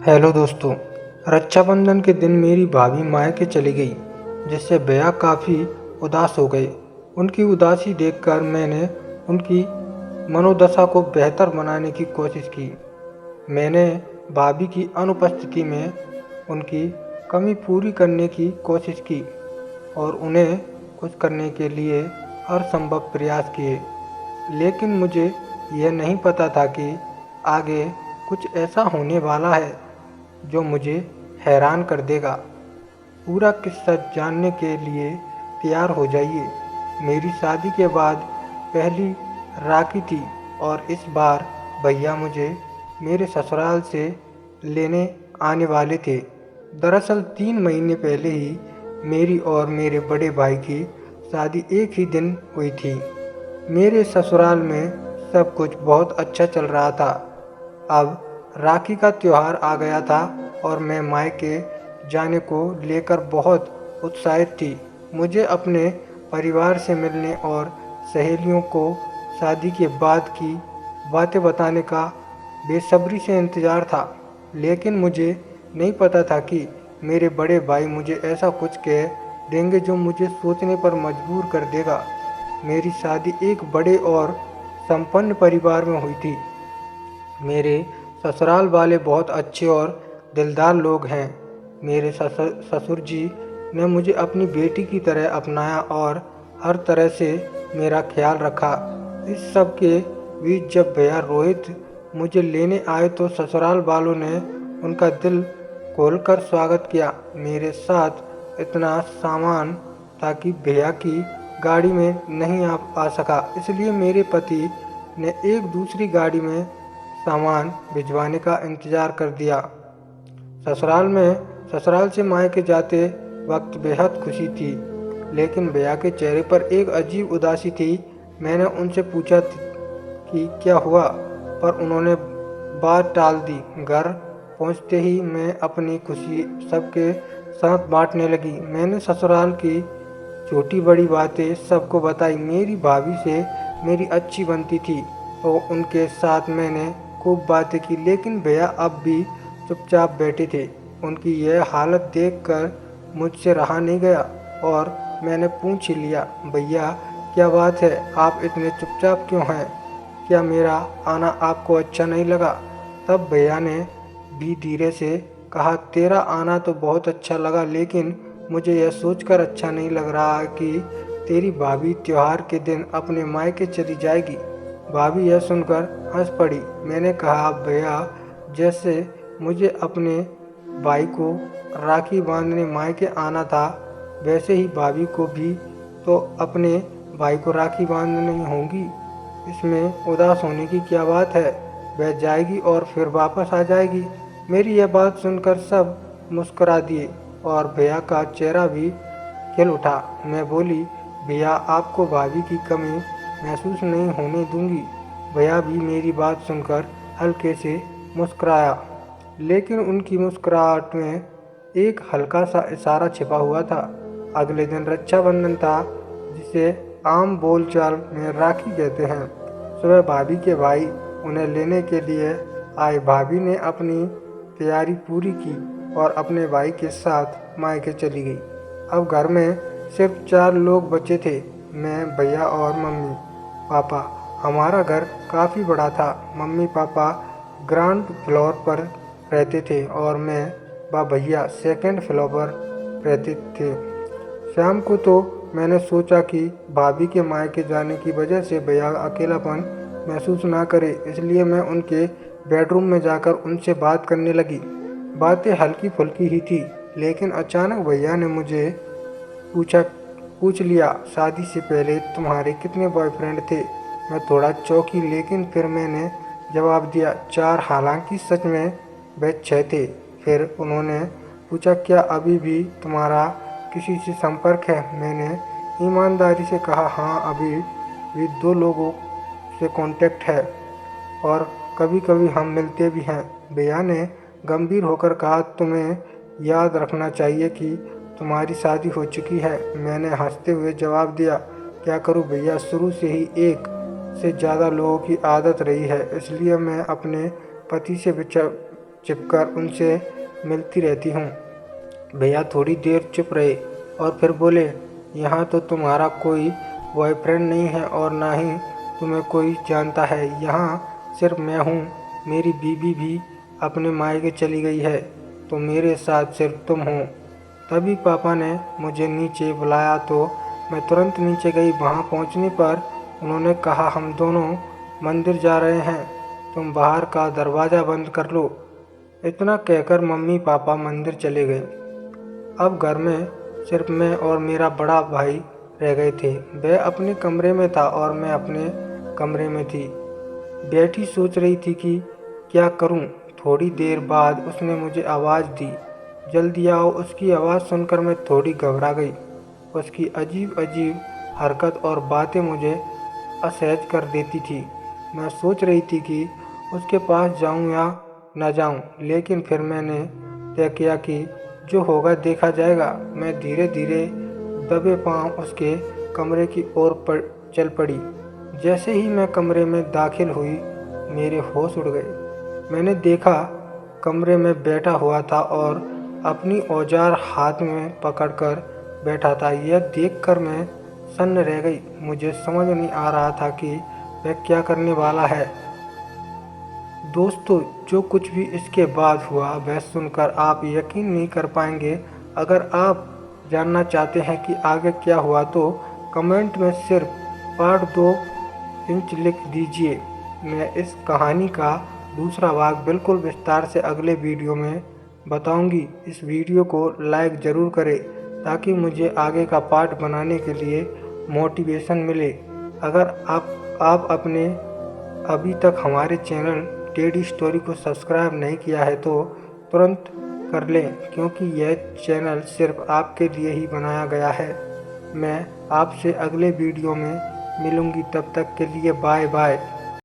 Hello दोस्तों। रक्षाबंधन के दिन मेरी भाभी मायके चली गई, जिससे भैया काफ़ी उदास हो गए। उनकी उदासी देखकर मैंने उनकी मनोदशा को बेहतर बनाने की कोशिश की। मैंने भाभी की अनुपस्थिति में उनकी कमी पूरी करने की कोशिश की और उन्हें खुश करने के लिए हर संभव प्रयास किए। लेकिन मुझे यह नहीं पता था कि आगे कुछ ऐसा होने वाला है जो मुझे हैरान कर देगा। पूरा किस्सा जानने के लिए तैयार हो जाइए। मेरी शादी के बाद पहली राखी थी और इस बार भैया मुझे मेरे ससुराल से लेने आने वाले थे। दरअसल 3 महीने पहले ही मेरी और मेरे बड़े भाई की शादी एक ही दिन हुई थी। मेरे ससुराल में सब कुछ बहुत अच्छा चल रहा था। अब राखी का त्योहार आ गया था और मैं मायके जाने को लेकर बहुत उत्साहित थी। मुझे अपने परिवार से मिलने और सहेलियों को शादी के बाद की बातें बताने का बेसब्री से इंतज़ार था। लेकिन मुझे नहीं पता था कि मेरे बड़े भाई मुझे ऐसा कुछ कह देंगे जो मुझे सोचने पर मजबूर कर देगा। मेरी शादी एक बड़े और संपन्न परिवार में हुई थी। मेरे ससुराल वाले बहुत अच्छे और दिलदार लोग हैं। मेरे ससुर जी ने मुझे अपनी बेटी की तरह अपनाया और हर तरह से मेरा ख्याल रखा। इस सब के बीच जब भैया रोहित मुझे लेने आए तो ससुराल वालों ने उनका दिल खोलकर स्वागत किया। मेरे साथ इतना सामान था कि भैया की गाड़ी में नहीं आ सका, इसलिए मेरे पति ने एक दूसरी गाड़ी में सामान भिजवाने का इंतज़ार कर दिया। ससुराल से मायके जाते वक्त बेहद खुशी थी, लेकिन भैया के चेहरे पर एक अजीब उदासी थी। मैंने उनसे पूछा कि क्या हुआ, पर उन्होंने बात टाल दी। घर पहुंचते ही मैं अपनी खुशी सबके साथ बांटने लगी। मैंने ससुराल की छोटी बड़ी बातें सबको बताई। मेरी भाभी से मेरी अच्छी बनती थी तो उनके साथ मैंने खूब बातें की, लेकिन भैया अब भी चुपचाप बैठे थे। उनकी यह हालत देखकर मुझसे रहा नहीं गया और मैंने पूछ ही लिया, भैया क्या बात है, आप इतने चुपचाप क्यों हैं? क्या मेरा आना आपको अच्छा नहीं लगा? तब भैया ने भी धीरे से कहा, तेरा आना तो बहुत अच्छा लगा, लेकिन मुझे यह सोचकर अच्छा नहीं लग रहा कि तेरी भाभी त्योहार के दिन अपने मायके चली जाएगी। भाभी यह सुनकर हंस पड़ी। मैंने कहा, भैया जैसे मुझे अपने भाई को राखी बांधने मायके आना था, वैसे ही भाभी को भी तो अपने भाई को राखी बांधनी होगी। इसमें उदास होने की क्या बात है? वह जाएगी और फिर वापस आ जाएगी। मेरी यह बात सुनकर सब मुस्कुरा दिए और भैया का चेहरा भी खिल उठा। मैं बोली, भैया आपको भाभी की कमी महसूस नहीं होने दूंगी। भैया भी मेरी बात सुनकर हल्के से मुस्कुराया, लेकिन उनकी मुस्कुराहट में एक हल्का सा इशारा छिपा हुआ था। अगले दिन रक्षाबंधन था, जिसे आम बोलचाल में राखी कहते हैं। सुबह भाभी के भाई उन्हें लेने के लिए आए। भाभी ने अपनी तैयारी पूरी की और अपने भाई के साथ मायके चली गई। अब घर में सिर्फ 4 लोग बचे थे, मैं, भैया और मम्मी पापा। हमारा घर काफ़ी बड़ा था। मम्मी पापा ग्राउंड फ्लोर पर रहते थे और मैं व भैया सेकंड फ्लोर पर रहते थे। शाम को तो मैंने सोचा कि भाभी के मायके जाने की वजह से भैया अकेलापन महसूस ना करे, इसलिए मैं उनके बेडरूम में जाकर उनसे बात करने लगी। बातें हल्की फुल्की ही थी, लेकिन अचानक भैया ने मुझे पूछ लिया, शादी से पहले तुम्हारे कितने बॉयफ्रेंड थे? मैं थोड़ा चौंकी, लेकिन फिर मैंने जवाब दिया, 4। हालांकि सच में वे 6 थे। फिर उन्होंने पूछा, क्या अभी भी तुम्हारा किसी से संपर्क है? मैंने ईमानदारी से कहा, हाँ, अभी भी 2 लोगों से कांटेक्ट है और कभी कभी हम मिलते भी हैं। भैया ने गंभीर होकर कहा, तुम्हें याद रखना चाहिए कि तुम्हारी शादी हो चुकी है। मैंने हंसते हुए जवाब दिया, क्या करूं भैया, शुरू से ही एक से ज़्यादा लोगों की आदत रही है, इसलिए मैं अपने पति से छिपकर उनसे मिलती रहती हूँ। भैया थोड़ी देर चुप रहे और फिर बोले, यहाँ तो तुम्हारा कोई बॉयफ्रेंड नहीं है और ना ही तुम्हें कोई जानता है। यहाँ सिर्फ मैं हूँ। मेरी बीवी भी अपने मायके चली गई है, तो मेरे साथ सिर्फ तुम हो। तभी पापा ने मुझे नीचे बुलाया तो मैं तुरंत नीचे गई। वहाँ पहुँचने पर उन्होंने कहा, हम दोनों मंदिर जा रहे हैं, तुम बाहर का दरवाज़ा बंद कर लो। इतना कहकर मम्मी पापा मंदिर चले गए। अब घर में सिर्फ मैं और मेरा बड़ा भाई रह गए थे। वह अपने कमरे में था और मैं अपने कमरे में थी। बैठी सोच रही थी कि क्या करूं। थोड़ी देर बाद उसने मुझे आवाज़ दी, जल्दी आओ। उसकी आवाज़ सुनकर मैं थोड़ी घबरा गई। उसकी अजीब अजीब हरकत और बातें मुझे असहज कर देती थी। मैं सोच रही थी कि उसके पास जाऊं या न जाऊं, लेकिन फिर मैंने तय किया कि जो होगा देखा जाएगा। मैं धीरे धीरे दबे पांव उसके कमरे की ओर चल पड़ी। जैसे ही मैं कमरे में दाखिल हुई, मेरे होश उड़ गए। मैंने देखा कमरे में बैठा हुआ था और अपनी औजार हाथ में पकड़कर बैठा था। यह देखकर मैं सन्न रह गई। मुझे समझ नहीं आ रहा था कि वह क्या करने वाला है। दोस्तों, जो कुछ भी इसके बाद हुआ वह सुनकर आप यकीन नहीं कर पाएंगे। अगर आप जानना चाहते हैं कि आगे क्या हुआ तो कमेंट में सिर्फ पार्ट 2 इंच लिख दीजिए। मैं इस कहानी का दूसरा भाग बिल्कुल विस्तार से अगले वीडियो में बताऊंगी। इस वीडियो को लाइक ज़रूर करें ताकि मुझे आगे का पार्ट बनाने के लिए मोटिवेशन मिले। अगर आप अपने अभी तक हमारे चैनल टेडी स्टोरी को सब्सक्राइब नहीं किया है तो तुरंत कर लें, क्योंकि यह चैनल सिर्फ आपके लिए ही बनाया गया है। मैं आपसे अगले वीडियो में मिलूंगी, तब तक के लिए बाय बाय।